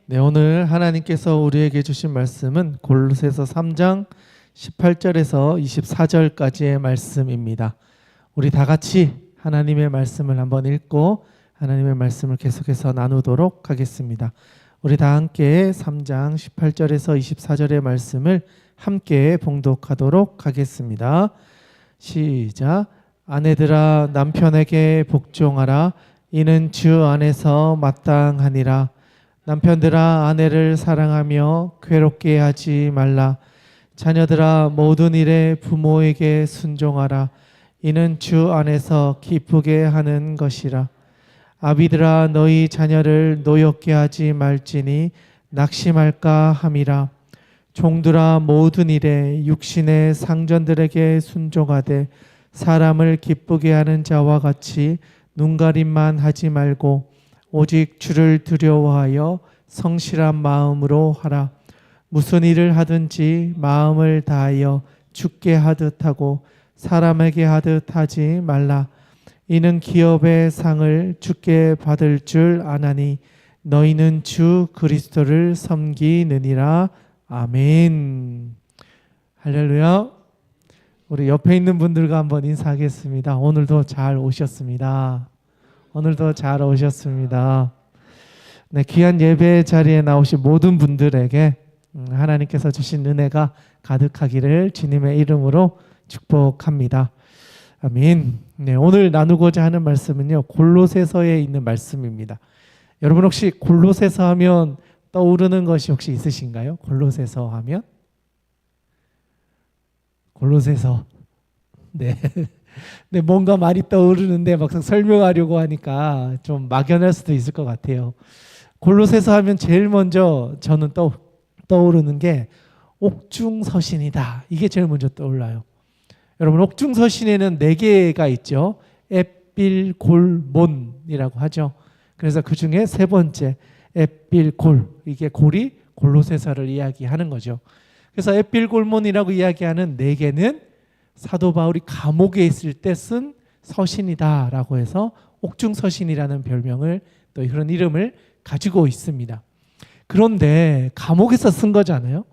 네, 오늘 하나님께서 우리에게 주신 말씀은 골로새서 3장 18절에서 24절까지의 말씀입니다. 우리 다 같이 하나님의 말씀을 한번 읽고 하나님의 말씀을 계속해서 나누도록 하겠습니다. 우리 다 함께 3장 18절에서 24절의 말씀을 함께 봉독하도록 하겠습니다. 시작. 아내들아 남편에게 복종하라. 이는 주 안에서 마땅하니라. 남편들아 아내를 사랑하며 괴롭게 하지 말라. 자녀들아 모든 일에 부모에게 순종하라. 이는 주 안에서 기쁘게 하는 것이라. 아비들아 너희 자녀를 노엽게 하지 말지니 낙심할까 함이라. 종들아 모든 일에 육신의 상전들에게 순종하되 사람을 기쁘게 하는 자와 같이 눈가림만 하지 말고 오직 주를 두려워하여 성실한 마음으로 하라. 무슨 일을 하든지 마음을 다하여 주께 하듯 하고 사람에게 하듯 하지 말라. 이는 기업의 상을 주께 받을 줄 아나니 너희는 주 그리스도를 섬기느니라. 아멘. 할렐루야. 우리 옆에 있는 분들과 한번 인사하겠습니다. 오늘도 잘 오셨습니다. 오늘도 잘 오셨습니다. 네, 귀한 예배 자리에 나오신 모든 분들에게 하나님께서 주신 은혜가 가득하기를 주님의 이름으로 축복합니다. 아멘. 네, 오늘 나누고자 하는 말씀은요, 골로새서에 있는 말씀입니다. 여러분 혹시 골로새서 하면 떠오르는 것이 혹시 있으신가요? 골로새서 하면? 골로새서. 네. 네, 뭔가 말이 떠오르는데 막상 설명하려고 하니까 좀 막연할 수도 있을 것 같아요. 골로새서 하면 제일 먼저 저는 떠오르는 게 옥중서신이다. 이게 제일 먼저 떠올라요. 여러분 옥중서신에는 4개가 있죠. 에필골몬이라고 하죠. 그래서 그 중에 세 번째 에필골, 이게 골이 골로새서를 이야기하는 거죠. 그래서 에필골몬이라고 이야기하는 4개는 사도 바울이 감옥에 있을 때 쓴 서신이다라고 해서 옥중서신이라는 별명을 또 그런 이름을 가지고 있습니다. 그런데 감옥에서 쓴 거잖아요.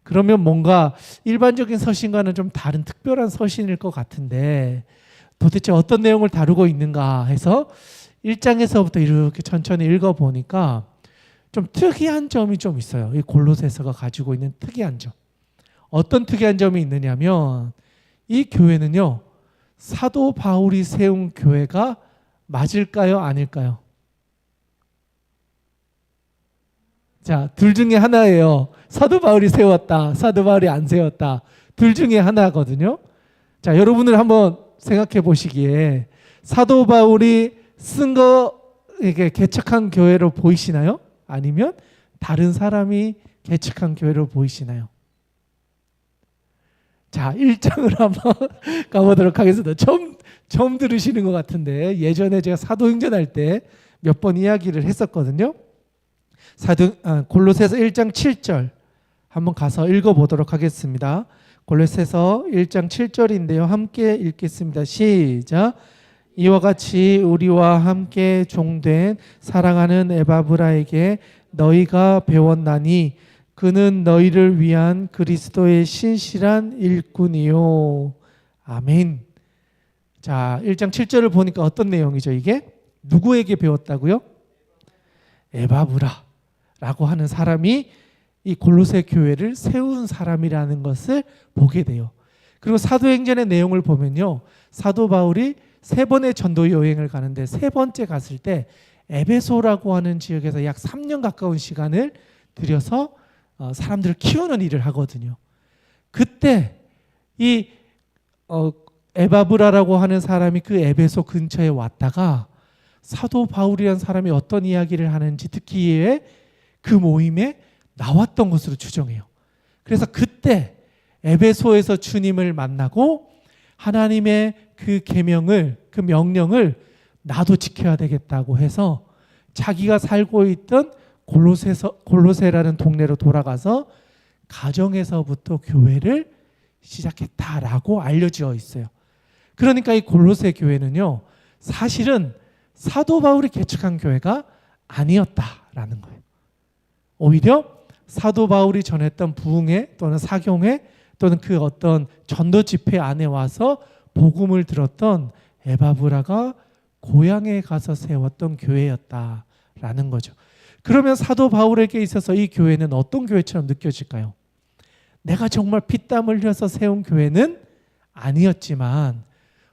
그러면 뭔가 일반적인 서신과는 좀 다른 특별한 서신일 것 같은데 도대체 어떤 내용을 다루고 있는가 해서 1장에서부터 이렇게 천천히 읽어보니까 좀 특이한 점이 좀 있어요. 이 골로새서가 가지고 있는 특이한 점. 어떤 특이한 점이 있느냐면 이 교회는요, 사도 바울이 세운 교회가 맞을까요? 아닐까요? 자, 둘 중에 하나예요. 사도 바울이 세웠다, 사도 바울이 안 세웠다. 둘 중에 하나거든요. 자, 여러분들 한번 생각해 보시기에 사도 바울이 쓴 거 이게 개척한 교회로 보이시나요? 아니면 다른 사람이 개척한 교회로 보이시나요? 자, 1장을 한번 가보도록 하겠습니다. 처음 들으시는 것 같은데 예전에 제가 사도행전 할 때 몇 번 이야기를 했었거든요. 골로새서 1장 7절 한번 가서 읽어보도록 하겠습니다. 골로새서 1장 7절인데요. 함께 읽겠습니다. 시작. 이와 같이 우리와 함께 종된 사랑하는 에바브라에게 너희가 배웠나니 그는 너희를 위한 그리스도의 신실한 일꾼이요. 아멘. 자, 1장 7절을 보니까 어떤 내용이죠? 이게 누구에게 배웠다고요? 에바브라라고 하는 사람이 이 골로새 교회를 세운 사람이라는 것을 보게 돼요. 그리고 사도행전의 내용을 보면요, 사도 바울이 3번의 전도 여행을 가는데 3번째 갔을 때 에베소라고 하는 지역에서 약 3년 가까운 시간을 들여서 사람들을 키우는 일을 하거든요. 그때 이 에바브라라고 하는 사람이 그 에베소 근처에 왔다가 사도 바울이라는 사람이 어떤 이야기를 하는지 듣기에 그 모임에 나왔던 것으로 추정해요. 그래서 그때 에베소에서 주님을 만나고 하나님의 그 계명을, 그 명령을 나도 지켜야 되겠다고 해서 자기가 살고 있던 골로새라는 동네로 돌아가서 가정에서부터 교회를 시작했다라고 알려져 있어요. 그러니까 이 골로새 교회는요, 사실은 사도 바울이 개척한 교회가 아니었다라는 거예요. 오히려 사도 바울이 전했던 부흥회 또는 사경회 또는 그 어떤 전도 집회 안에 와서 복음을 들었던 에바브라가 고향에 가서 세웠던 교회였다라는 거죠. 그러면 사도 바울에게 있어서 이 교회는 어떤 교회처럼 느껴질까요? 내가 정말 피땀 흘려서 세운 교회는 아니었지만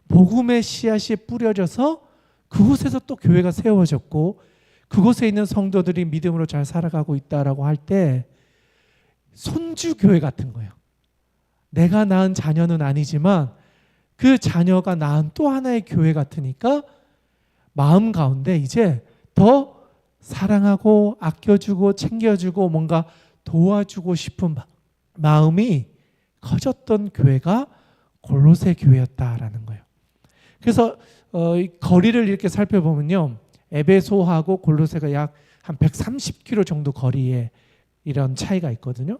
복음의 씨앗이 뿌려져서 그곳에서 또 교회가 세워졌고 그곳에 있는 성도들이 믿음으로 잘 살아가고 있다라고 할 때 손주 교회 같은 거예요. 내가 낳은 자녀는 아니지만 그 자녀가 낳은 또 하나의 교회 같으니까 마음 가운데 이제 더 사랑하고 아껴주고 챙겨주고 뭔가 도와주고 싶은 마음이 커졌던 교회가 골로새 교회였다라는 거예요. 그래서 거리를 이렇게 살펴보면요, 에베소하고 골로새가 약 한 130km 정도 거리에 이런 차이가 있거든요.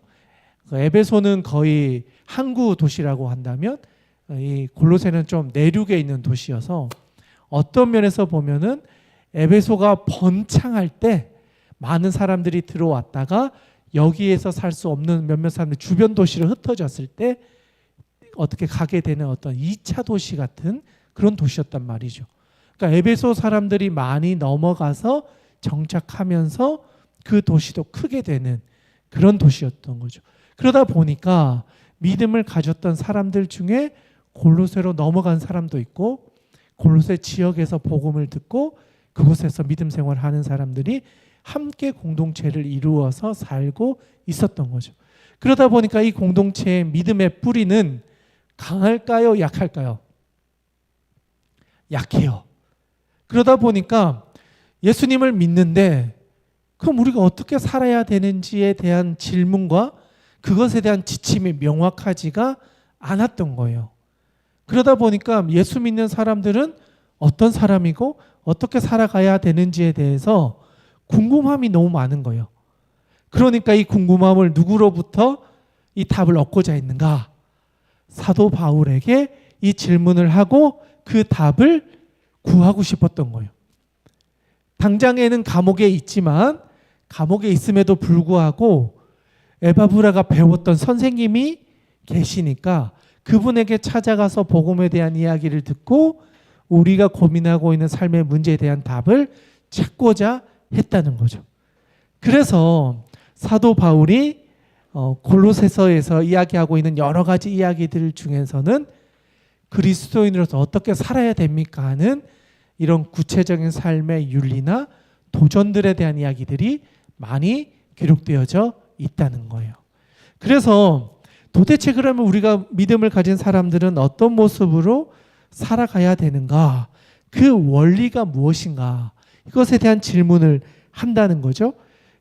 에베소는 거의 항구 도시라고 한다면 이 골로새는 좀 내륙에 있는 도시여서 어떤 면에서 보면은 에베소가 번창할 때 많은 사람들이 들어왔다가 여기에서 살 수 없는 몇몇 사람들이 주변 도시로 흩어졌을 때 어떻게 가게 되는 어떤 2차 도시 같은 그런 도시였단 말이죠. 그러니까 에베소 사람들이 많이 넘어가서 정착하면서 그 도시도 크게 되는 그런 도시였던 거죠. 그러다 보니까 믿음을 가졌던 사람들 중에 골로새로 넘어간 사람도 있고 골로새 지역에서 복음을 듣고 그곳에서 믿음 생활하는 사람들이 함께 공동체를 이루어서 살고 있었던 거죠. 그러다 보니까 이 공동체의 믿음의 뿌리는 강할까요? 약할까요? 약해요. 그러다 보니까 예수님을 믿는데 그럼 우리가 어떻게 살아야 되는지에 대한 질문과 그것에 대한 지침이 명확하지가 않았던 거예요. 그러다 보니까 예수 믿는 사람들은 어떤 사람이고 어떻게 살아가야 되는지에 대해서 궁금함이 너무 많은 거예요. 그러니까 이 궁금함을 누구로부터 이 답을 얻고자 했는가? 사도 바울에게 이 질문을 하고 그 답을 구하고 싶었던 거예요. 당장에는 감옥에 있지만 감옥에 있음에도 불구하고 에바브라가 배웠던 선생님이 계시니까 그분에게 찾아가서 복음에 대한 이야기를 듣고 우리가 고민하고 있는 삶의 문제에 대한 답을 찾고자 했다는 거죠. 그래서 사도 바울이 골로새서에서 이야기하고 있는 여러 가지 이야기들 중에서는 그리스도인으로서 어떻게 살아야 됩니까 하는 이런 구체적인 삶의 윤리나 도전들에 대한 이야기들이 많이 기록되어져 있다는 거예요. 그래서 도대체 그러면 우리가 믿음을 가진 사람들은 어떤 모습으로 살아가야 되는가? 그 원리가 무엇인가? 이것에 대한 질문을 한다는 거죠.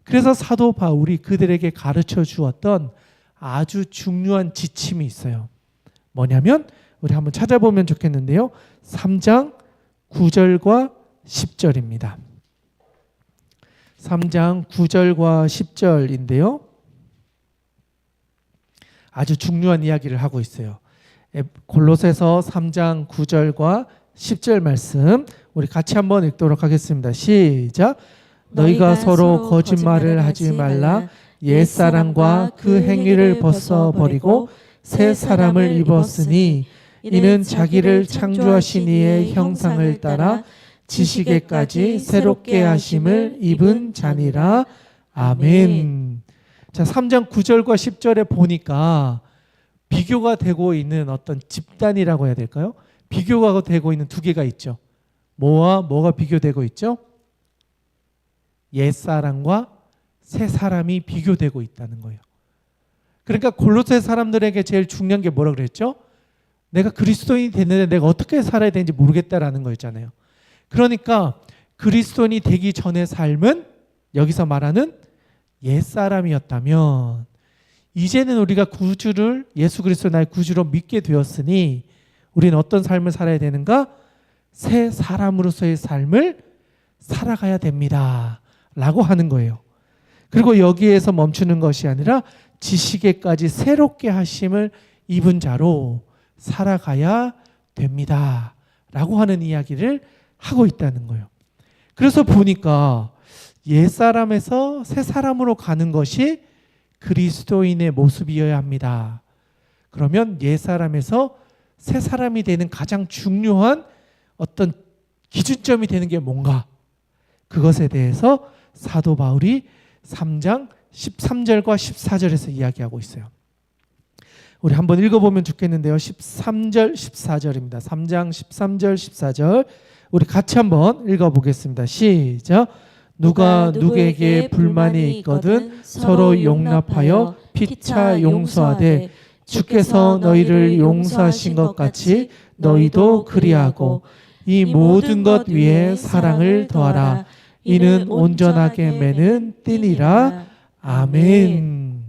그래서 사도 바울이 그들에게 가르쳐 주었던 아주 중요한 지침이 있어요. 뭐냐면 우리 한번 찾아보면 좋겠는데요. 3장 9절과 10절입니다. 3장 9절과 10절인데요. 아주 중요한 이야기를 하고 있어요. 골로새서 3장 9절과 10절 말씀 우리 같이 한번 읽도록 하겠습니다. 시작. 너희가 서로 거짓말을 하지 말라. 옛사람과 그 행위를 벗어버리고 새 사람을 입었으니 이는 자기를 창조하신 이의 형상을 따라 지식에까지 새롭게 하심을 입은 자니라. 아멘. 자, 3장 9절과 10절에 보니까 비교가 되고 있는 어떤 집단이라고 해야 될까요? 비교가 되고 있는 두 개가 있죠. 뭐와 뭐가 비교되고 있죠? 옛사람과 새 사람이 비교되고 있다는 거예요. 그러니까 골로새 사람들에게 제일 중요한 게 뭐라고 그랬죠? 내가 그리스도인이 됐는데 내가 어떻게 살아야 되는지 모르겠다라는 거였잖아요. 그러니까 그리스도인이 되기 전의 삶은 여기서 말하는 옛사람이었다면 이제는 우리가 구주를 예수 그리스도 나의 구주로 믿게 되었으니 우리는 어떤 삶을 살아야 되는가? 새 사람으로서의 삶을 살아가야 됩니다 라고 하는 거예요. 그리고 여기에서 멈추는 것이 아니라 지식에까지 새롭게 하심을 입은 자로 살아가야 됩니다 라고 하는 이야기를 하고 있다는 거예요. 그래서 보니까 옛사람에서 새 사람으로 가는 것이 그리스도인의 모습이어야 합니다. 그러면 옛사람에서 새 사람이 되는 가장 중요한 어떤 기준점이 되는 게 뭔가? 그것에 대해서 사도 바울이 3장 13절과 14절에서 이야기하고 있어요. 우리 한번 읽어보면 좋겠는데요. 13절 14절입니다. 3장 13절 14절 우리 같이 한번 읽어보겠습니다. 시작. 누가 누구에게 불만이 있거든 서로 용납하여 피차 용서하되 주께서 너희를 용서하신 것 같이 너희도 그리하고 이 모든 것 위에 사랑을 더하라. 이는 온전하게 매는 띠니라. 아멘.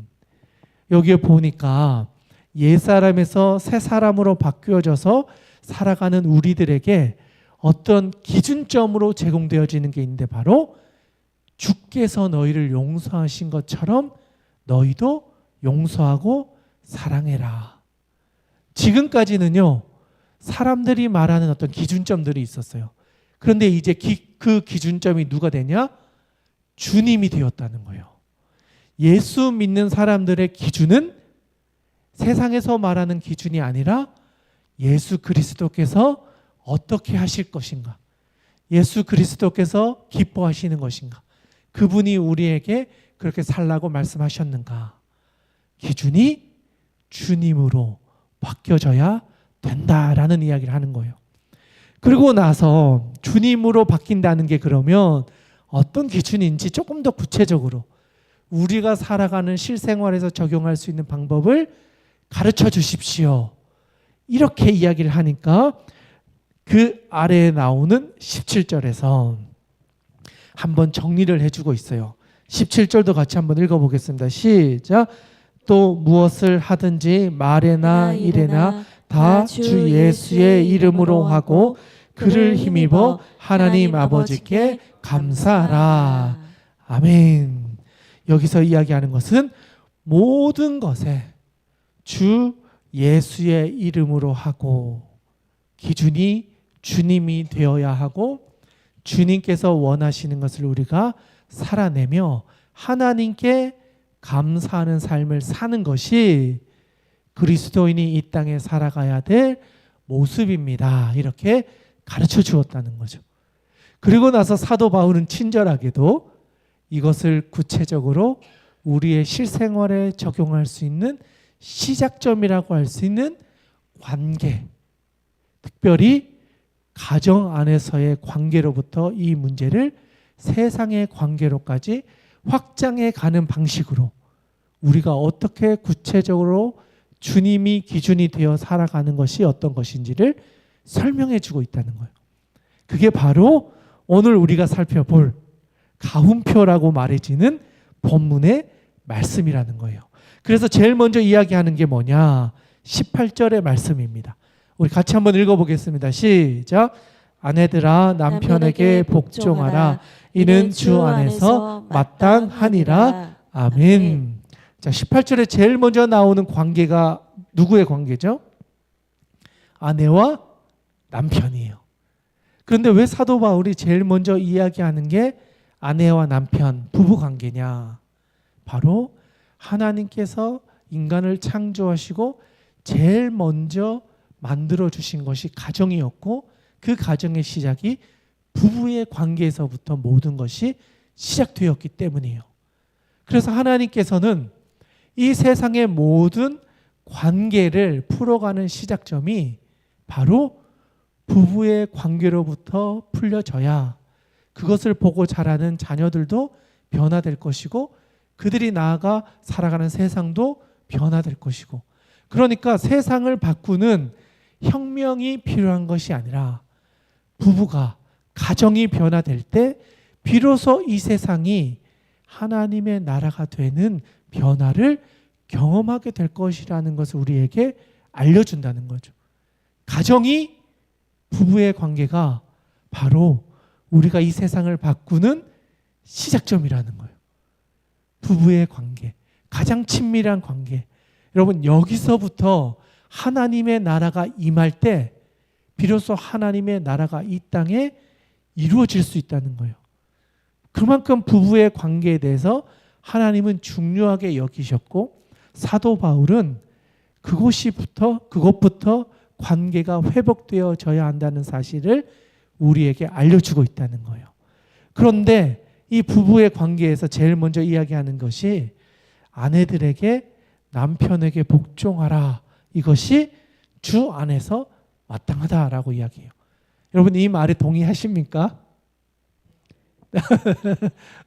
여기에 보니까 옛사람에서 새 사람으로 바뀌어져서 살아가는 우리들에게 어떤 기준점으로 제공되어지는 게 있는데 바로 주께서 너희를 용서하신 것처럼 너희도 용서하고 사랑해라. 지금까지는요, 사람들이 말하는 어떤 기준점들이 있었어요. 그런데 이제 그 기준점이 누가 되냐? 주님이 되었다는 거예요. 예수 믿는 사람들의 기준은 세상에서 말하는 기준이 아니라 예수 그리스도께서 어떻게 하실 것인가? 예수 그리스도께서 기뻐하시는 것인가? 그분이 우리에게 그렇게 살라고 말씀하셨는가? 기준이 주님으로 바뀌어져야 된다라는 이야기를 하는 거예요. 그리고 나서 주님으로 바뀐다는 게 그러면 어떤 기준인지 조금 더 구체적으로 우리가 살아가는 실생활에서 적용할 수 있는 방법을 가르쳐 주십시오. 이렇게 이야기를 하니까 그 아래에 나오는 17절에서 한번 정리를 해주고 있어요. 17절도 같이 한번 읽어보겠습니다. 시작. 또 무엇을 하든지 말에나 일에나 다 주 예수의 이름으로 하고 그를 힘입어 하나님 아버지께 감사하라. 아멘. 여기서 이야기하는 것은 모든 것에 주 예수의 이름으로 하고 기준이 주님이 되어야 하고 주님께서 원하시는 것을 우리가 살아내며 하나님께 감사하는 삶을 사는 것이 그리스도인이 이 땅에 살아가야 될 모습입니다. 이렇게 가르쳐 주었다는 거죠. 그리고 나서 사도 바울은 친절하게도 이것을 구체적으로 우리의 실생활에 적용할 수 있는 시작점이라고 할 수 있는 관계, 특별히 가정 안에서의 관계로부터 이 문제를 세상의 관계로까지 확장해 가는 방식으로 우리가 어떻게 구체적으로 주님이 기준이 되어 살아가는 것이 어떤 것인지를 설명해 주고 있다는 거예요. 그게 바로 오늘 우리가 살펴볼 가훈표라고 말해지는 본문의 말씀이라는 거예요. 그래서 제일 먼저 이야기하는 게 뭐냐? 18절의 말씀입니다. 우리 같이 한번 읽어보겠습니다. 시작. 아내들아 남편에게 복종하라. 이는 주 안에서 마땅하니라. 아멘. 자, 18절에 제일 먼저 나오는 관계가 누구의 관계죠? 아내와 남편이에요. 그런데 왜 사도 바울이 제일 먼저 이야기하는 게 아내와 남편, 부부 관계냐? 바로 하나님께서 인간을 창조하시고 제일 먼저 만들어 주신 것이 가정이었고 그 가정의 시작이 부부의 관계에서부터 모든 것이 시작되었기 때문이에요. 그래서 하나님께서는 이 세상의 모든 관계를 풀어가는 시작점이 바로 부부의 관계로부터 풀려져야 그것을 보고 자라는 자녀들도 변화될 것이고 그들이 나아가 살아가는 세상도 변화될 것이고 그러니까 세상을 바꾸는 혁명이 필요한 것이 아니라 부부가 가정이 변화될 때 비로소 이 세상이 하나님의 나라가 되는 변화를 경험하게 될 것이라는 것을 우리에게 알려준다는 거죠. 가정이 부부의 관계가 바로 우리가 이 세상을 바꾸는 시작점이라는 거예요. 부부의 관계, 가장 친밀한 관계. 여러분 여기서부터 하나님의 나라가 임할 때 비로소 하나님의 나라가 이 땅에 이루어질 수 있다는 거예요. 그만큼 부부의 관계에 대해서 하나님은 중요하게 여기셨고 사도 바울은 그것부터 관계가 회복되어져야 한다는 사실을 우리에게 알려주고 있다는 거예요. 그런데 이 부부의 관계에서 제일 먼저 이야기하는 것이 아내들에게 남편에게 복종하라. 이것이 주 안에서 마땅하다라고 이야기해요. 여러분 이 말에 동의하십니까?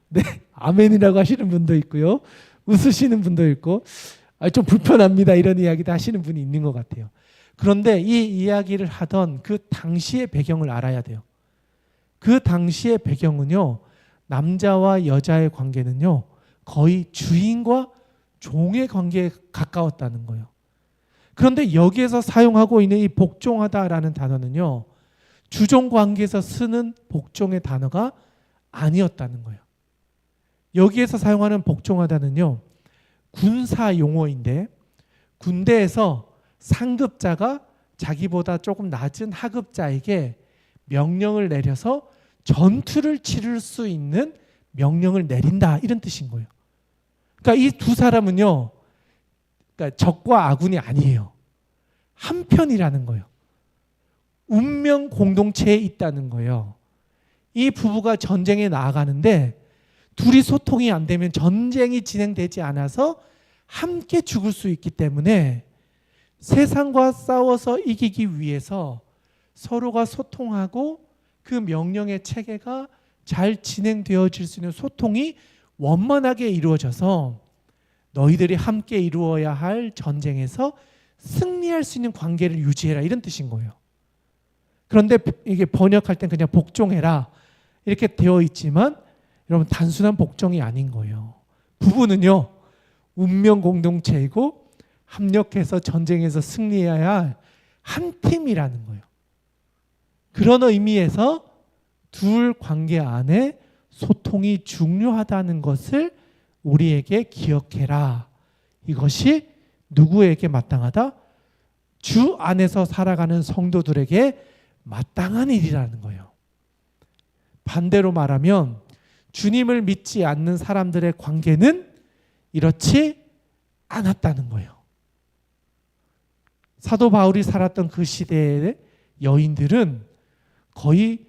네, 아멘이라고 하시는 분도 있고요. 웃으시는 분도 있고 좀 불편합니다 이런 이야기도 하시는 분이 있는 것 같아요. 그런데 이 이야기를 하던 그 당시의 배경을 알아야 돼요. 그 당시의 배경은요. 남자와 여자의 관계는요. 거의 주인과 종의 관계에 가까웠다는 거예요. 그런데 여기에서 사용하고 있는 이 복종하다라는 단어는요. 주종 관계에서 쓰는 복종의 단어가 아니었다는 거예요. 여기에서 사용하는 복종하다는요. 군사 용어인데 군대에서 상급자가 자기보다 조금 낮은 하급자에게 명령을 내려서 전투를 치를 수 있는 명령을 내린다 이런 뜻인 거예요. 그러니까 이 두 사람은요. 그러니까 적과 아군이 아니에요. 한편이라는 거예요. 운명 공동체에 있다는 거예요. 이 부부가 전쟁에 나아가는데 둘이 소통이 안 되면 전쟁이 진행되지 않아서 함께 죽을 수 있기 때문에 세상과 싸워서 이기기 위해서 서로가 소통하고 그 명령의 체계가 잘 진행되어질 수 있는 소통이 원만하게 이루어져서 너희들이 함께 이루어야 할 전쟁에서 승리할 수 있는 관계를 유지해라 이런 뜻인 거예요. 그런데 이게 번역할 땐 그냥 복종해라 이렇게 되어 있지만 여러분 단순한 복종이 아닌 거예요. 부부는요 운명 공동체이고 합력해서 전쟁에서 승리해야 할 한 팀이라는 거예요. 그런 의미에서 둘 관계 안에 소통이 중요하다는 것을 우리에게 기억해라. 이것이 누구에게 마땅하다? 주 안에서 살아가는 성도들에게 마땅한 일이라는 거예요. 반대로 말하면 주님을 믿지 않는 사람들의 관계는 이렇지 않았다는 거예요. 사도 바울이 살았던 그 시대의 여인들은 거의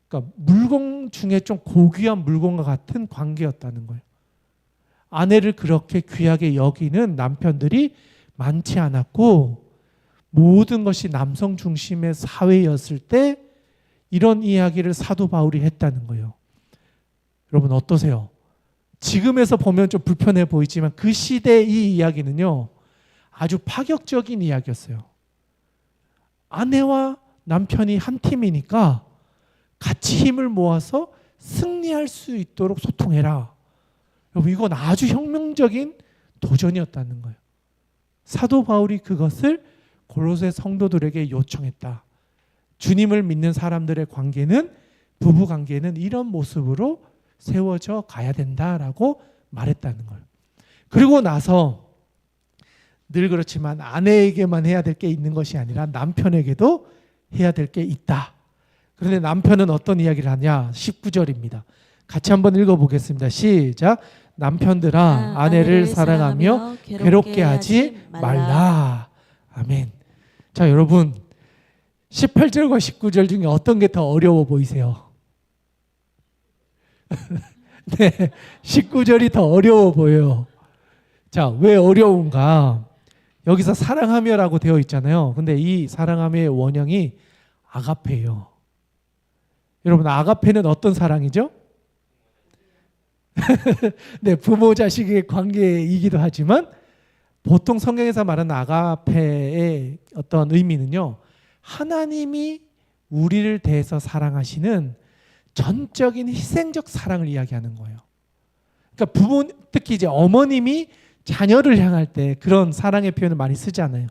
그러니까 물건 중에 좀 고귀한 물건과 같은 관계였다는 거예요. 아내를 그렇게 귀하게 여기는 남편들이 많지 않았고 모든 것이 남성 중심의 사회였을 때 이런 이야기를 사도 바울이 했다는 거예요. 여러분 어떠세요? 지금에서 보면 좀 불편해 보이지만 그 시대의 이 이야기는요. 아주 파격적인 이야기였어요. 아내와 남편이 한 팀이니까 같이 힘을 모아서 승리할 수 있도록 소통해라. 여러분 이건 아주 혁명적인 도전이었다는 거예요. 사도 바울이 그것을 골로새 성도들에게 요청했다. 주님을 믿는 사람들의 관계는 부부 관계는 이런 모습으로 세워져 가야 된다라고 말했다는 거예요. 그리고 나서 늘 그렇지만 아내에게만 해야 될 게 있는 것이 아니라 남편에게도 해야 될 게 있다. 그런데 남편은 어떤 이야기를 하냐? 19절입니다. 같이 한번 읽어보겠습니다. 시작. 남편들아 아내를 사랑하며 괴롭게 하지 말라. 아멘. 자 여러분 18절과 19절 중에 어떤 게 더 어려워 보이세요? 네, 19절이 더 어려워 보여요. 자, 왜 어려운가? 여기서 사랑하며라고 되어 있잖아요. 근데 이 사랑하며의 원형이 아가페예요. 여러분 아가페는 어떤 사랑이죠? 네, 부모 자식의 관계이기도 하지만 보통 성경에서 말하는 아가페의 어떤 의미는요. 하나님이 우리를 대해서 사랑하시는 전적인 희생적 사랑을 이야기하는 거예요. 그러니까 부모, 특히 이제 어머님이 자녀를 향할 때 그런 사랑의 표현을 많이 쓰잖아요.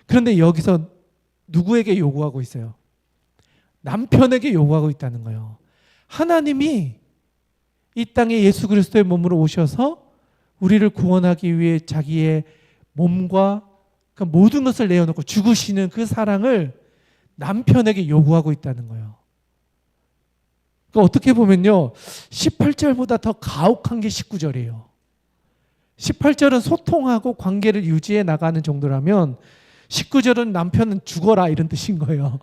그런데 여기서 누구에게 요구하고 있어요? 남편에게 요구하고 있다는 거예요. 하나님이 이 땅에 예수 그리스도의 몸으로 오셔서 우리를 구원하기 위해 자기의 몸과 그 모든 것을 내어놓고 죽으시는 그 사랑을 남편에게 요구하고 있다는 거예요. 그러니까 어떻게 보면요, 18절보다 더 가혹한 게 19절이에요. 18절은 소통하고 관계를 유지해 나가는 정도라면 19절은 남편은 죽어라 이런 뜻인 거예요.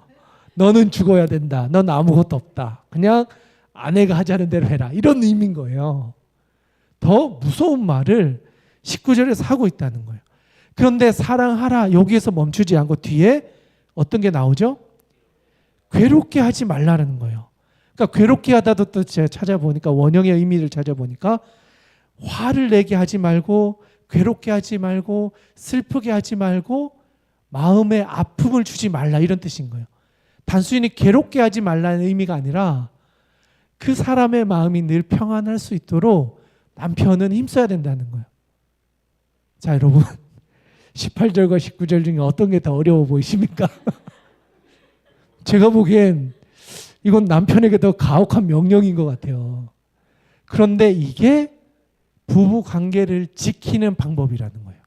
너는 죽어야 된다. 넌 아무것도 없다. 그냥 아내가 하자는 대로 해라. 이런 의미인 거예요. 더 무서운 말을 19절에서 하고 있다는 거예요. 그런데 사랑하라 여기에서 멈추지 않고 뒤에 어떤 게 나오죠? 괴롭게 하지 말라는 거예요. 그러니까 괴롭게 하다도 또 제가 찾아보니까 원형의 의미를 찾아보니까 화를 내게 하지 말고 괴롭게 하지 말고 슬프게 하지 말고 마음에 아픔을 주지 말라 이런 뜻인 거예요. 단순히 괴롭게 하지 말라는 의미가 아니라 그 사람의 마음이 늘 평안할 수 있도록 남편은 힘써야 된다는 거예요. 자, 여러분 18절과 19절 중에 어떤 게 더 어려워 보이십니까? 제가 보기엔 이건 남편에게 더 가혹한 명령인 것 같아요. 그런데 이게 부부 관계를 지키는 방법이라는 거예요.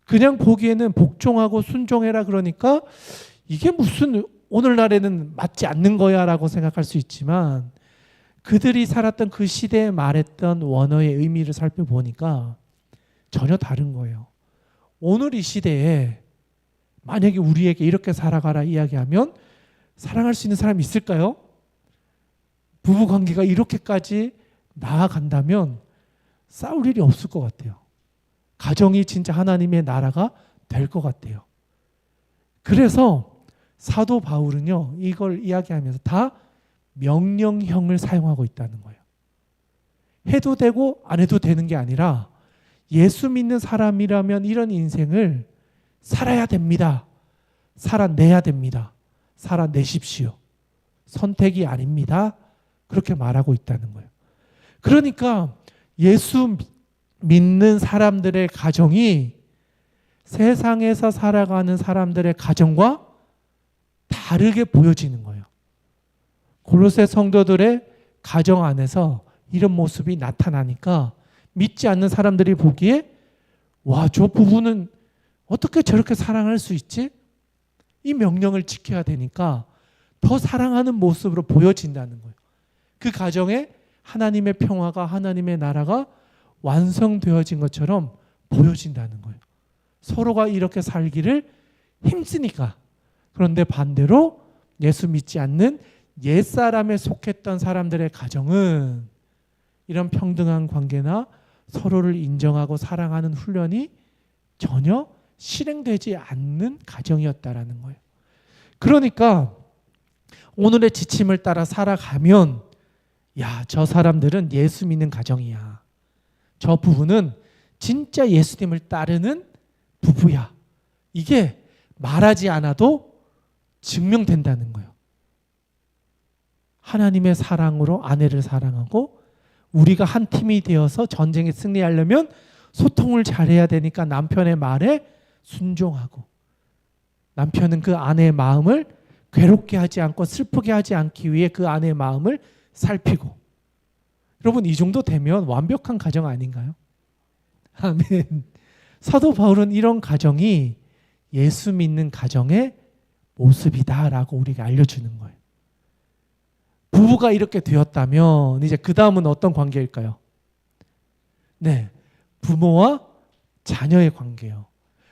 그냥 보기에는 복종하고 순종해라 그러니까 이게 무슨 오늘날에는 맞지 않는 거야 라고 생각할 수 있지만 그들이 살았던 그 시대에 말했던 원어의 의미를 살펴보니까 전혀 다른 거예요. 오늘 이 시대에 만약에 우리에게 이렇게 살아가라 이야기하면 사랑할 수 있는 사람이 있을까요? 부부관계가 이렇게까지 나아간다면 싸울 일이 없을 것 같아요. 가정이 진짜 하나님의 나라가 될 것 같아요. 그래서 사도 바울은요, 이걸 이야기하면서 다 명령형을 사용하고 있다는 거예요. 해도 되고 안 해도 되는 게 아니라 예수 믿는 사람이라면 이런 인생을 살아야 됩니다. 살아내야 됩니다. 살아내십시오. 선택이 아닙니다. 그렇게 말하고 있다는 거예요. 그러니까 예수 믿는 사람들의 가정이 세상에서 살아가는 사람들의 가정과 다르게 보여지는 거예요. 골로새 성도들의 가정 안에서 이런 모습이 나타나니까 믿지 않는 사람들이 보기에 와, 저 부부는 어떻게 저렇게 사랑할 수 있지? 이 명령을 지켜야 되니까 더 사랑하는 모습으로 보여진다는 거예요. 그 가정에 하나님의 평화가 하나님의 나라가 완성되어진 것처럼 보여진다는 거예요. 서로가 이렇게 살기를 힘쓰니까. 그런데 반대로 예수 믿지 않는 옛사람에 속했던 사람들의 가정은 이런 평등한 관계나 서로를 인정하고 사랑하는 훈련이 전혀 실행되지 않는 가정이었다라는 거예요. 그러니까 오늘의 지침을 따라 살아가면 야, 저 사람들은 예수 믿는 가정이야. 저 부부는 진짜 예수님을 따르는 부부야. 이게 말하지 않아도 증명된다는 거예요. 하나님의 사랑으로 아내를 사랑하고 우리가 한 팀이 되어서 전쟁에 승리하려면 소통을 잘해야 되니까 남편의 말에 순종하고 남편은 그 아내의 마음을 괴롭게 하지 않고 슬프게 하지 않기 위해 그 아내의 마음을 살피고. 여러분, 이 정도 되면 완벽한 가정 아닌가요? 아멘. 사도 바울은 이런 가정이 예수 믿는 가정의 모습이다라고 우리가 알려주는 거예요. 부부가 이렇게 되었다면 이제 그 다음은 어떤 관계일까요? 네, 부모와 자녀의 관계요.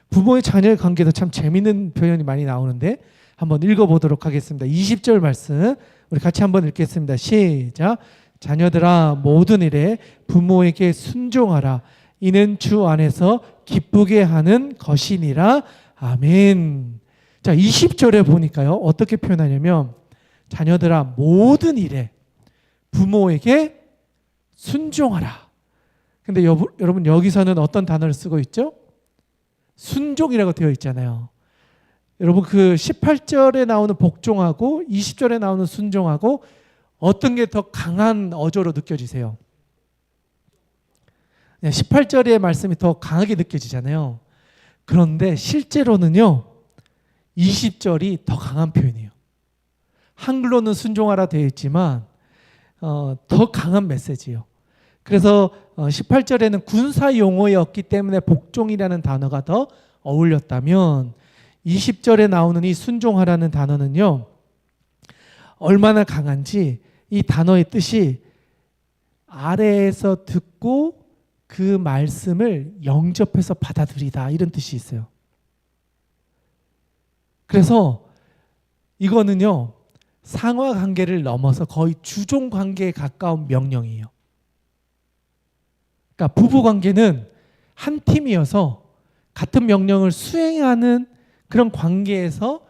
부모의 자녀의 관계도 참 재미있는 표현이 많이 나오는데 한번 읽어보도록 하겠습니다. 20절 말씀 우리 같이 한번 읽겠습니다. 시작. 자녀들아, 모든 일에 부모에게 순종하라. 이는 주 안에서 기쁘게 하는 것이니라. 아멘. 자, 20절에 보니까요, 어떻게 표현하냐면 자녀들아, 모든 일에 부모에게 순종하라. 근데 여러분, 여기서는 어떤 단어를 쓰고 있죠? 순종이라고 되어 있잖아요. 여러분, 그 18절에 나오는 복종하고 20절에 나오는 순종하고 어떤 게 더 강한 어조로 느껴지세요? 18절의 말씀이 더 강하게 느껴지잖아요. 그런데 실제로는요, 20절이 더 강한 표현이에요. 한글로는 순종하라 되어 있지만 더 강한 메시지예요. 그래서 18절에는 군사 용어였기 때문에 복종이라는 단어가 더 어울렸다면 20절에 나오는 이 순종하라는 단어는요, 얼마나 강한지 이 단어의 뜻이 아래에서 듣고 그 말씀을 영접해서 받아들이다 이런 뜻이 있어요. 그래서 이거는요 상하 관계를 넘어서 거의 주종 관계에 가까운 명령이에요. 그러니까 부부 관계는 한 팀이어서 같은 명령을 수행하는 그런 관계에서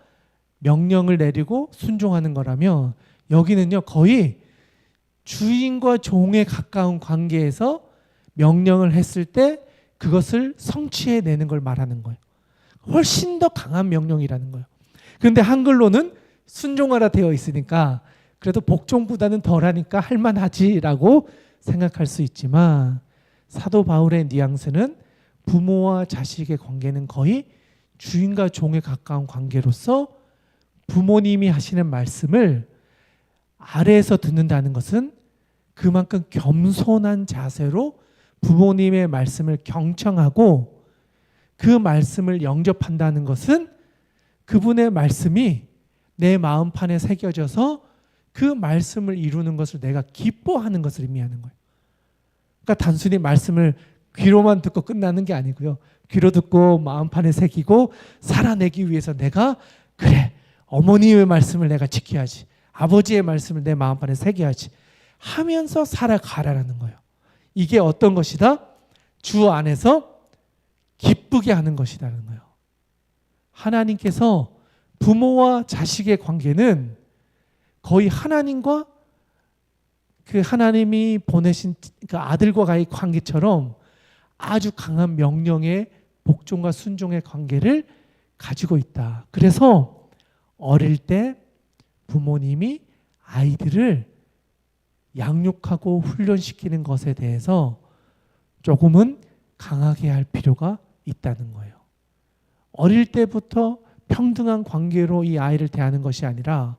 명령을 내리고 순종하는 거라면 여기는요 거의 주인과 종에 가까운 관계에서 명령을 했을 때 그것을 성취해내는 걸 말하는 거예요. 훨씬 더 강한 명령이라는 거예요. 그런데 한글로는 순종하라 되어 있으니까 그래도 복종보다는 덜하니까 할만하지라고 생각할 수 있지만 사도 바울의 뉘앙스는 부모와 자식의 관계는 거의 주인과 종에 가까운 관계로서 부모님이 하시는 말씀을 아래에서 듣는다는 것은 그만큼 겸손한 자세로 부모님의 말씀을 경청하고 그 말씀을 영접한다는 것은 그분의 말씀이 내 마음판에 새겨져서 그 말씀을 이루는 것을 내가 기뻐하는 것을 의미하는 거예요. 그러니까 단순히 말씀을 귀로만 듣고 끝나는 게 아니고요. 귀로 듣고 마음판에 새기고 살아내기 위해서 내가 그래 어머니의 말씀을 내가 지켜야지. 아버지의 말씀을 내 마음판에 새겨야지. 하면서 살아가라는 거예요. 이게 어떤 것이다? 주 안에서 기쁘게 하는 것이라는 거예요. 하나님께서 부모와 자식의 관계는 거의 하나님과 그 하나님이 보내신 그 아들과의 관계처럼 아주 강한 명령의 복종과 순종의 관계를 가지고 있다. 그래서 어릴 때 부모님이 아이들을 양육하고 훈련시키는 것에 대해서 조금은 강하게 할 필요가 있다는 거예요. 어릴 때부터 평등한 관계로 이 아이를 대하는 것이 아니라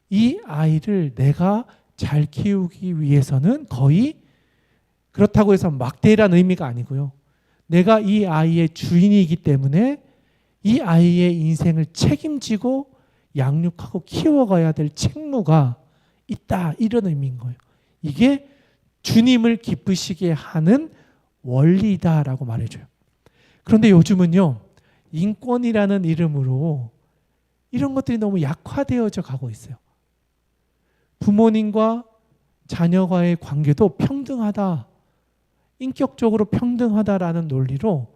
이 아이를 내가 잘 키우기 위해서는 거의 그렇다고 해서 막대라는 의미가 아니고요. 내가 이 아이의 주인이기 때문에 이 아이의 인생을 책임지고 양육하고 키워가야 될 책무가 있다 이런 의미인 거예요. 이게 주님을 기쁘시게 하는 원리다라고 말해줘요. 그런데 요즘은요 인권이라는 이름으로 이런 것들이 너무 약화되어져 가고 있어요. 부모님과 자녀와의 관계도 평등하다, 인격적으로 평등하다라는 논리로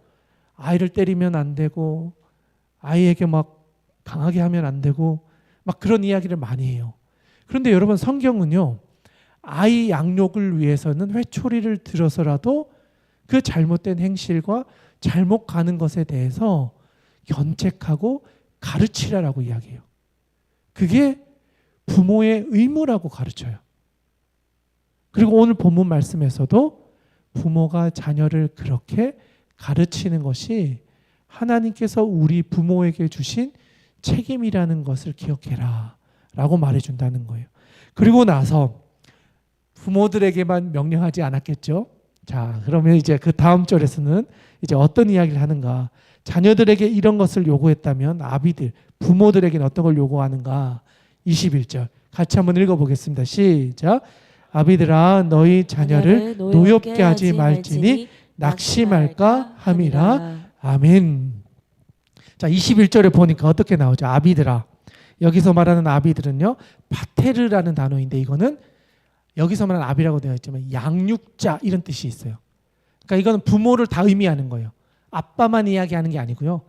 아이를 때리면 안 되고 아이에게 막 강하게 하면 안 되고 막 그런 이야기를 많이 해요. 그런데 여러분 성경은요 아이 양육을 위해서는 회초리를 들어서라도 그 잘못된 행실과 잘못 가는 것에 대해서 견책하고 가르치라라고 이야기해요. 그게 부모의 의무라고 가르쳐요. 그리고 오늘 본문 말씀에서도 부모가 자녀를 그렇게 가르치는 것이 하나님께서 우리 부모에게 주신 책임이라는 것을 기억해라 라고 말해준다는 거예요. 그리고 나서 부모들에게만 명령하지 않았겠죠. 자, 그러면 이제 그 다음 절에서는 이제 어떤 이야기를 하는가? 자녀들에게 이런 것을 요구했다면 아비들, 부모들에게는 어떤 걸 요구하는가? 21절 같이 한번 읽어보겠습니다. 시작. 아비들아 너희 자녀를 노엽게 하지 말지니 낙심할까 함이라. 아멘. 자, 21절에 보니까 어떻게 나오죠? 아비들아. 여기서 말하는 아비들은요 파테르라는 단어인데 이거는 여기서 말하는 아비라고 되어 있지만 양육자 이런 뜻이 있어요. 그러니까 이거는 부모를 다 의미하는 거예요. 아빠만 이야기하는 게 아니고요.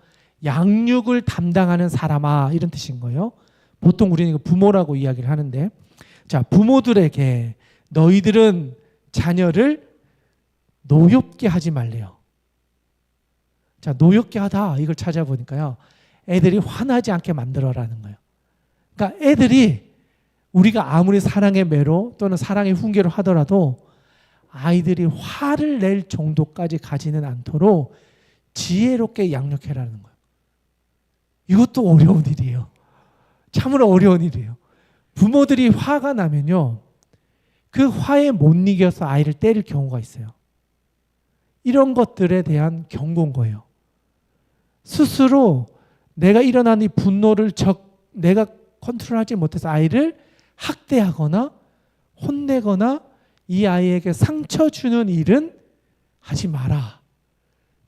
양육을 담당하는 사람아 이런 뜻인 거예요. 보통 우리는 이거 부모라고 이야기를 하는데 자 부모들에게 너희들은 자녀를 노엽게 하지 말래요. 자 노엽게 하다 이걸 찾아보니까요. 애들이 화나지 않게 만들어라는 거예요. 그러니까 애들이 우리가 아무리 사랑의 매로 또는 사랑의 훈계로 하더라도 아이들이 화를 낼 정도까지 가지는 않도록 지혜롭게 양육해라는 거예요. 이것도 어려운 일이에요. 참으로 어려운 일이에요. 부모들이 화가 나면요. 그 화에 못 이겨서 아이를 때릴 경우가 있어요. 이런 것들에 대한 경고인 거예요. 스스로 내가 일어난 이 분노를 내가 컨트롤하지 못해서 아이를 학대하거나 혼내거나 이 아이에게 상처 주는 일은 하지 마라.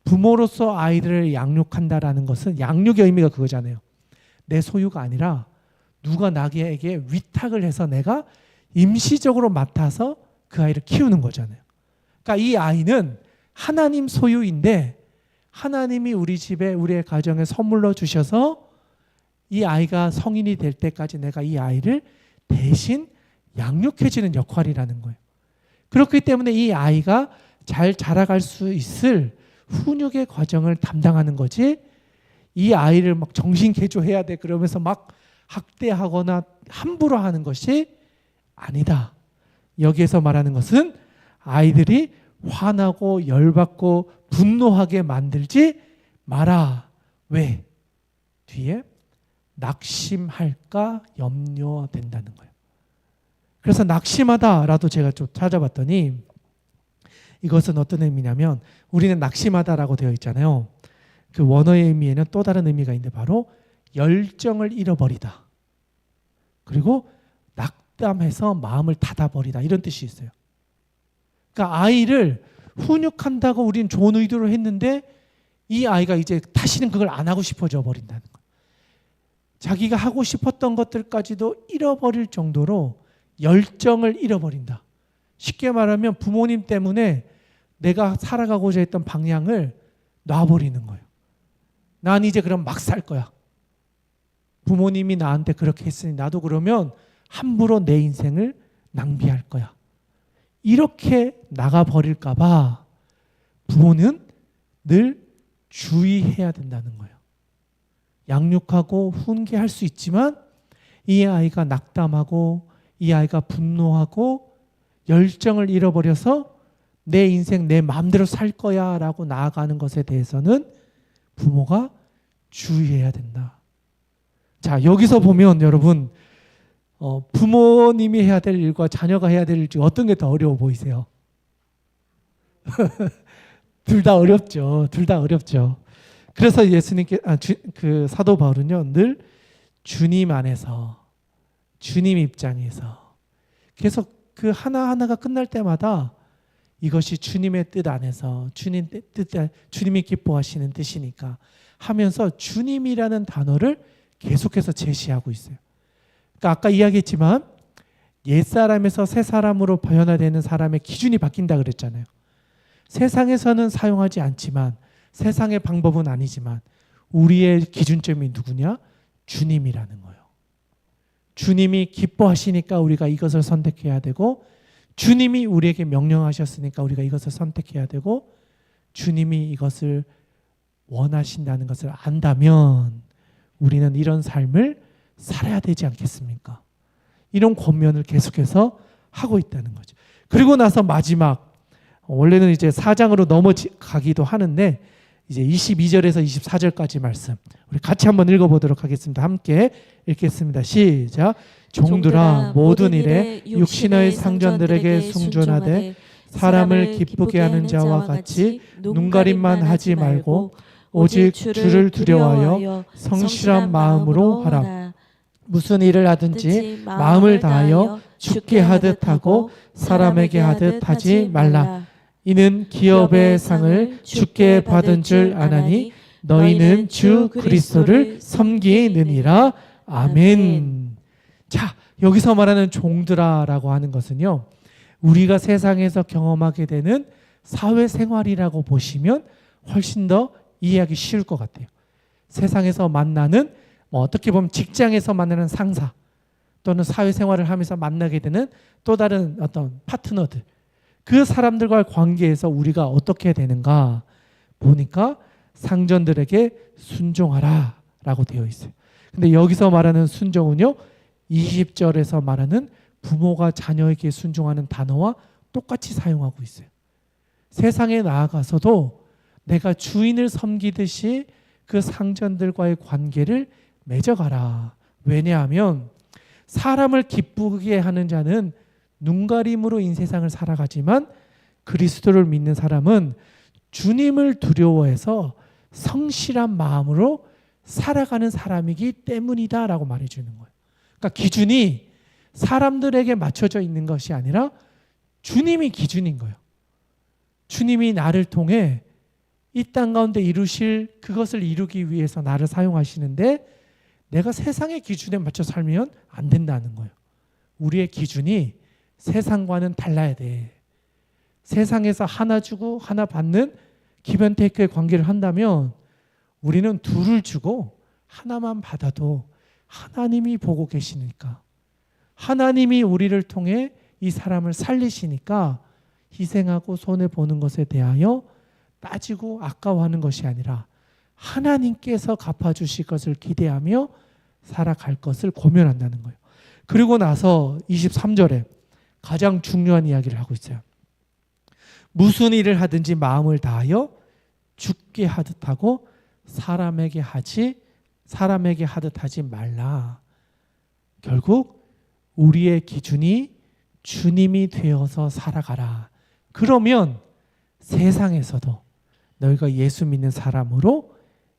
부모로서 아이들을 양육한다라는 것은 양육의 의미가 그거잖아요. 내 소유가 아니라 누가 나에게 위탁을 해서 내가 임시적으로 맡아서 그 아이를 키우는 거잖아요. 그러니까 이 아이는 하나님 소유인데 하나님이 우리 집에 우리의 가정에 선물로 주셔서 이 아이가 성인이 될 때까지 내가 이 아이를 대신 양육해주는 역할이라는 거예요. 그렇기 때문에 이 아이가 잘 자라갈 수 있을 훈육의 과정을 담당하는 거지, 이 아이를 막 정신개조해야 돼 그러면서 막 학대하거나 함부로 하는 것이 아니다. 여기에서 말하는 것은 아이들이 화나고 열받고 분노하게 만들지 마라. 왜? 뒤에 낙심할까 염려된다는 거예요. 그래서 낙심하다라도 제가 좀 찾아봤더니 이것은 어떤 의미냐면, 우리는 낙심하다라고 되어 있잖아요. 그 원어의 의미에는 또 다른 의미가 있는데 바로 열정을 잃어버리다, 그리고 낙담해서 마음을 닫아버리다, 이런 뜻이 있어요. 그러니까 아이를 훈육한다고 우리는 좋은 의도로 했는데 이 아이가 이제 다시는 그걸 안 하고 싶어져 버린다는 거예요. 자기가 하고 싶었던 것들까지도 잃어버릴 정도로 열정을 잃어버린다. 쉽게 말하면 부모님 때문에 내가 살아가고자 했던 방향을 놔버리는 거예요. 난 이제 그럼 막 살 거야. 부모님이 나한테 그렇게 했으니 나도 그러면 함부로 내 인생을 낭비할 거야. 이렇게 나가버릴까 봐 부모는 늘 주의해야 된다는 거예요. 양육하고 훈계할 수 있지만 이 아이가 낙담하고 이 아이가 분노하고 열정을 잃어버려서 내 인생 내 마음대로 살 거야 라고 나아가는 것에 대해서는 부모가 주의해야 된다. 자, 여기서 보면 여러분, 부모님이 해야 될 일과 자녀가 해야 될 일 중 어떤 게 더 어려워 보이세요? 둘 다 어렵죠. 둘 다 어렵죠. 그래서 예수님께 그 사도 바울은요, 늘 주님 안에서, 주님 입장에서 계속 그 하나하나가 끝날 때마다 이것이 주님의 뜻 안에서 주님이 기뻐하시는 뜻이니까 하면서 주님이라는 단어를 계속해서 제시하고 있어요. 그러니까 아까 이야기했지만 옛사람에서 새사람으로 변화되는 사람의 기준이 바뀐다 그랬잖아요. 세상에서는 사용하지 않지만, 세상의 방법은 아니지만 우리의 기준점이 누구냐? 주님이라는 거예요. 주님이 기뻐하시니까 우리가 이것을 선택해야 되고, 주님이 우리에게 명령하셨으니까 우리가 이것을 선택해야 되고, 주님이 이것을 원하신다는 것을 안다면 우리는 이런 삶을 살아야 되지 않겠습니까? 이런 권면을 계속해서 하고 있다는 거죠. 그리고 나서 마지막, 원래는 이제 4장으로 넘어가기도 하는데 이제 22절에서 24절까지 말씀 우리 같이 한번 읽어보도록 하겠습니다. 함께 읽겠습니다. 시작. 종들아 모든 일에 육신의 상전들에게 순종하되 사람을 기쁘게 하는 자와 같이 눈가림만 하지 말고 오직 주를 두려워하여 성실한 마음으로 하라. 무슨 일을 하든지 마음을 다하여 주께 하듯 하고 사람에게 하듯 하지 말라. 이는 기업의 상을 주께 받은 줄 아나니 너희는 주 그리스도를 섬기느니라. 아멘. 자, 여기서 말하는 종들아라고 하는 것은요, 우리가 세상에서 경험하게 되는 사회생활이라고 보시면 훨씬 더 이해하기 쉬울 것 같아요. 세상에서 만나는, 어떻게 보면 직장에서 만나는 상사, 또는 사회생활을 하면서 만나게 되는 또 다른 어떤 파트너들, 그 사람들과의 관계에서 우리가 어떻게 되는가 보니까 상전들에게 순종하라 라고 되어 있어요. 근데 여기서 말하는 순종은요, 20절에서 말하는 부모가 자녀에게 순종하는 단어와 똑같이 사용하고 있어요. 세상에 나아가서도 내가 주인을 섬기듯이 그 상전들과의 관계를 맺어가라. 왜냐하면 사람을 기쁘게 하는 자는 눈가림으로 인세상을 살아가지만 그리스도를 믿는 사람은 주님을 두려워해서 성실한 마음으로 살아가는 사람이기 때문이다 라고 말해주는 거예요. 그러니까 기준이 사람들에게 맞춰져 있는 것이 아니라 주님이 기준인 거예요. 주님이 나를 통해 이 땅 가운데 이루실 그것을 이루기 위해서 나를 사용하시는데 내가 세상의 기준에 맞춰 살면 안 된다는 거예요. 우리의 기준이 세상과는 달라야 돼. 세상에서 하나 주고 하나 받는 기브앤테이크의 관계를 한다면 우리는 둘을 주고 하나만 받아도 하나님이 보고 계시니까, 하나님이 우리를 통해 이 사람을 살리시니까 희생하고 손해보는 것에 대하여 따지고 아까워하는 것이 아니라 하나님께서 갚아주실 것을 기대하며 살아갈 것을 고면한다는 거예요. 그리고 나서 23절에 가장 중요한 이야기를 하고 있어요. 무슨 일을 하든지 마음을 다하여 주께 하듯 하고 사람에게 하듯 하지 말라. 결국 우리의 기준이 주님이 되어서 살아가라. 그러면 세상에서도 너희가 예수 믿는 사람으로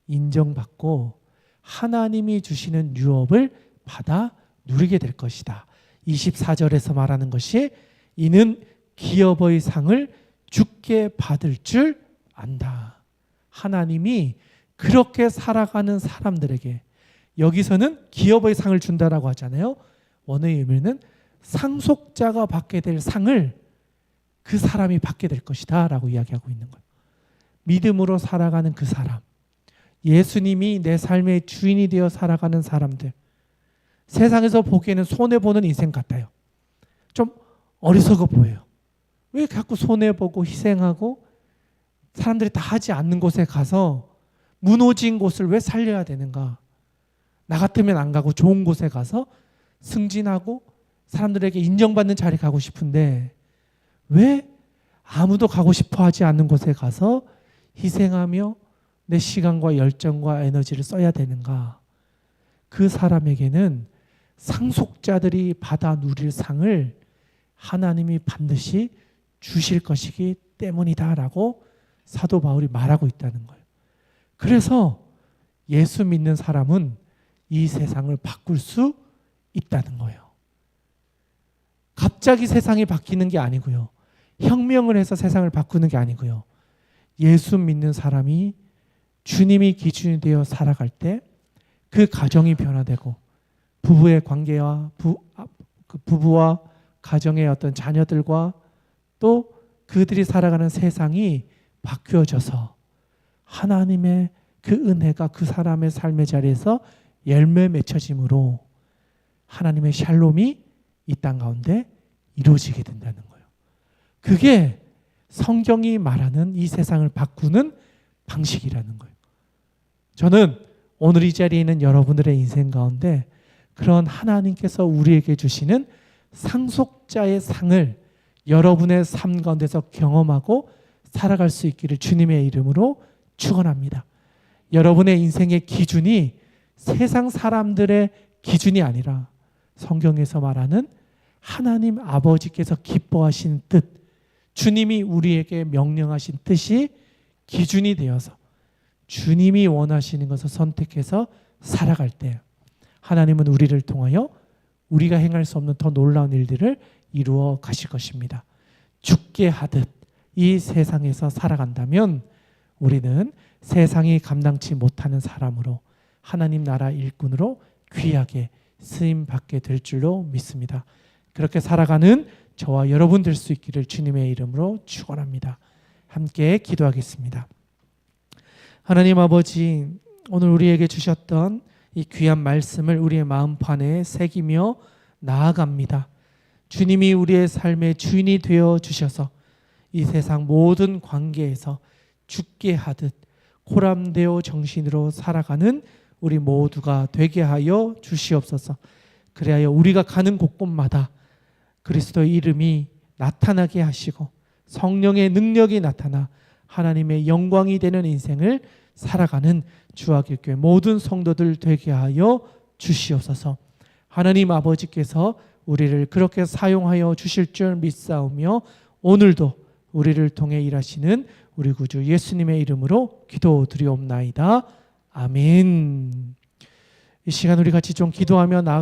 인정받고 하나님이 주시는 유업을 받아 누리게 될 것이다. 24절에서 말하는 것이 이는 기업의 상을 주께 받을 줄 안다. 하나님이 그렇게 살아가는 사람들에게, 여기서는 기업의 상을 준다라고 하잖아요. 원어의 의미는 상속자가 받게 될 상을 그 사람이 받게 될 것이다 라고 이야기하고 있는 거예요. 믿음으로 살아가는 그 사람, 예수님이 내 삶의 주인이 되어 살아가는 사람들, 세상에서 보기에는 손해보는 인생 같아요. 좀 어리석어 보여요. 왜 자꾸 손해보고 희생하고 사람들이 다 하지 않는 곳에 가서 무너진 곳을 왜 살려야 되는가? 나 같으면 안 가고 좋은 곳에 가서 승진하고 사람들에게 인정받는 자리에 가고 싶은데 왜 아무도 가고 싶어 하지 않는 곳에 가서 희생하며 내 시간과 열정과 에너지를 써야 되는가? 그 사람에게는 상속자들이 받아 누릴 상을 하나님이 반드시 주실 것이기 때문이다라고 사도 바울이 말하고 있다는 거예요. 그래서 예수 믿는 사람은 이 세상을 바꿀 수 있다는 거예요. 갑자기 세상이 바뀌는 게 아니고요. 혁명을 해서 세상을 바꾸는 게 아니고요. 예수 믿는 사람이 주님이 기준이 되어 살아갈 때 그 가정이 변화되고 부부의 관계와 부부와 가정의 어떤 자녀들과 또 그들이 살아가는 세상이 바뀌어져서 하나님의 그 은혜가 그 사람의 삶의 자리에서 열매 맺혀짐으로 하나님의 샬롬이 이 땅 가운데 이루어지게 된다는 거예요. 그게 성경이 말하는 이 세상을 바꾸는 방식이라는 거예요. 저는 오늘 이 자리에 있는 여러분들의 인생 가운데 그런 하나님께서 우리에게 주시는 상속자의 상을 여러분의 삶 가운데서 경험하고 살아갈 수 있기를 주님의 이름으로 축원합니다. 여러분의 인생의 기준이 세상 사람들의 기준이 아니라 성경에서 말하는 하나님 아버지께서 기뻐하신 뜻, 주님이 우리에게 명령하신 뜻이 기준이 되어서 주님이 원하시는 것을 선택해서 살아갈 때 하나님은 우리를 통하여 우리가 행할 수 없는 더 놀라운 일들을 이루어 가실 것입니다. 죽게 하듯 이 세상에서 살아간다면 우리는 세상이 감당치 못하는 사람으로 하나님 나라 일꾼으로 귀하게 쓰임받게 될 줄로 믿습니다. 그렇게 살아가는 저와 여러분 될 수 있기를 주님의 이름으로 축원합니다. 함께 기도하겠습니다. 하나님 아버지, 오늘 우리에게 주셨던 이 귀한 말씀을 우리의 마음판에 새기며 나아갑니다. 주님이 우리의 삶의 주인이 되어 주셔서 이 세상 모든 관계에서 죽게 하듯 고람되어 정신으로 살아가는 우리 모두가 되게 하여 주시옵소서. 그리하여 우리가 가는 곳곳마다 그리스도의 이름이 나타나게 하시고 성령의 능력이 나타나 하나님의 영광이 되는 인생을 살아가는 주하교회 모든 성도들 되게 하여 주시옵소서. 하나님 아버지께서 우리를 그렇게 사용하여 주실 줄 믿사오며 오늘도 우리를 통해 일하시는 우리 구주 예수님의 이름으로 기도드리옵나이다. 아멘. 이 시간 우리 같이 좀 기도하며 나아가